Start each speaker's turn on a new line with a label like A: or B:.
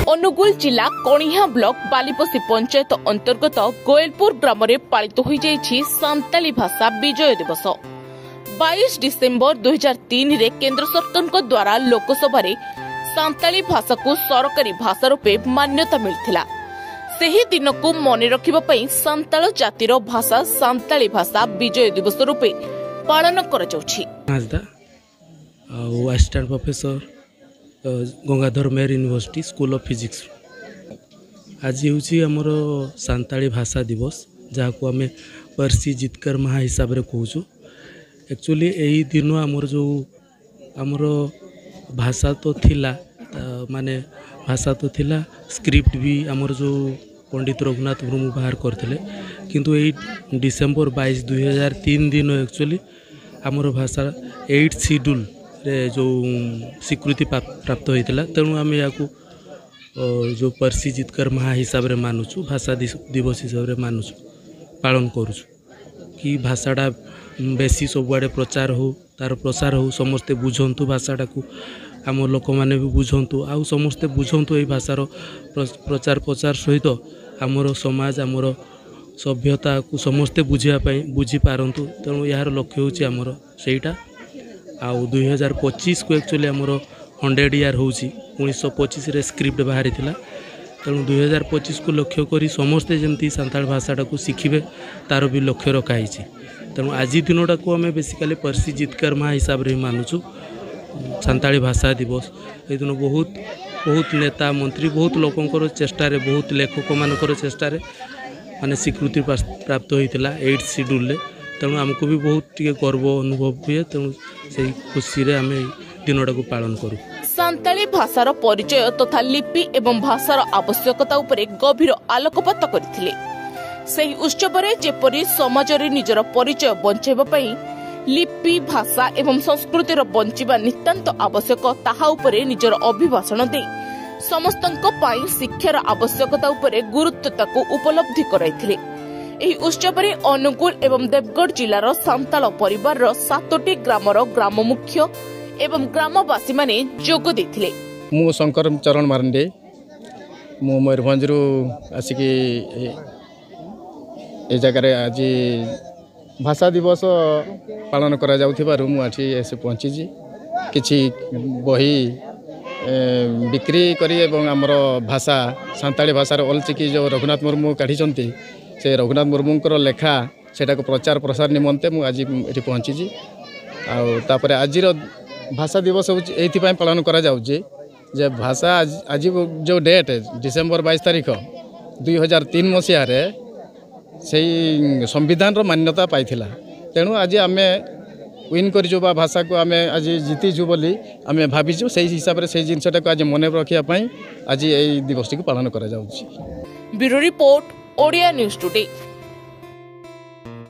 A: अनुगुल जिला कणिहा ब्लॉक बालीपसी पंचायत अंतर्गत गोयलपुर ग्राम में पालित हो सांताली भाषा विजय दिवस 22 डिसेम्बर 2003 रे केंद्र सरकार द्वारा लोकसभा सांताली भाषा को सरकारी भाषा रूपे मान्यता मिलथिला। सेही दिन को मने रखिबा पई सांताल जातिर भाषा सांताली भाषा विजय दिवस रूपे पालन करा जाउछि।
B: Assistant professor Gangadhar Meher university school of physics आज हूँ आमर सांताली भाषा दिवस जहाँ को आम पर्सी जितकर महा हिसाब से कहूँ। एक्चुअली यही दिन आमर जो आमर भाषा तो थिला माने भाषा तो थिला स्क्रिप्ट भी आमर जो पंडित रघुनाथ मुर्मू बाहर करते किंतु यही डिसेम्बर 22 2003 दिन एक्चुअली आमर भाषा 8 शेड्यूल रे जो स्वीकृति प्राप्त होता तेणु आम या जो पर्सी जितकर महा हिसाब से मानुचु भाषा दिवस हिसाब से मानुचु पालन करुचु कि भाषाटा बेसी सबुआड़े प्रचार हो तार प्रसार हो समस्ते बुझंतु भाषाटा को आम लोक मैंने भी बुझंतु आउ समस्ते बुझंतु ये भाषार प्रचार प्रचार सहित आमर समाज आमर सभ्यता को समस्ते बुझी पारंतु तेणु यार लक्ष्य होची आमर सेटा आउ 2025 को एक्चुअली आमर 100 ईयर हो 1925 रे स्क्रिप्ट बाहरी थिला तेणु 2025 को लक्ष्य करी समस्ते जमती सांताल भाषाटा को शिखिबे तार भी लक्ष्य रखाई तेणु आज दिनटा को आम बेसिकली पर्सी जितकर महा हिसाब से मानुचु सांताली भाषा दिवस। ये दिन बहुत बहुत नेता मंत्री बहुत लोकंकर चेष्टा बहुत लेखक मानकर चेष्टा माने स्वीकृति प्राप्त होता 8 शेड्यूल तेणु आमको भी बहुत टिके गर्व अनुभव हुए तेणु से खुशी रे आम दिनटा को पालन करूँ।
A: सांताली भाषार परिचय तथा लिपि एवं भाषार आवश्यकता उपरे गभीर आलोकपात करथिले। सेही उत्सव रे जेपरि समाज रे निजर परिचय बंचाइबा पई लिपि भाषा एवं संस्कृतिर बंचिबा नितांत आवश्यक ताहा उपरे निजर अभिभाषण दे समस्तंको पई शिक्षार आवश्यकता उपरे गुरुत्वताको उपलब्धि कराइथिले। एही उत्सव रे अनुगुल एवं देवगढ़ जिलार सांताल परिवार 7टी ग्रामर ग्राम मुख्य एवं ग्रामवासी माने जोग देथिले।
C: मु शंकर चरण मारंडे मु मयूरभंज आसिकी ए जगह आज भाषा दिवस पालन करा जाउथिबारु मु आठी एसे पहुंची किछि बही बिक्री करी एवं आमर भाषा सांताली भाषार ओल चिकी जो रघुनाथ मुर्मू काढ़ी से रघुनाथ मुर्मूंकर लेखा सेटा को प्रचार प्रसार निमंते मु आज एठी पहुंची आउर आज भाषा दिवस ये पालन करा जाउची जे भाषा आज जो डेट डिसेम्बर 22 तारीख 2003 मसीह से संविधान रो मान्यता पाइथिला तेणु आज आम विन करिजु बा भाषा को आम आज जीतीजु बोली आम भाविजु से हिसाब से जिनसटा को आज मन रखिया आज ये दिवस को पालन करा जाउची।
A: Bureau report Odia news today.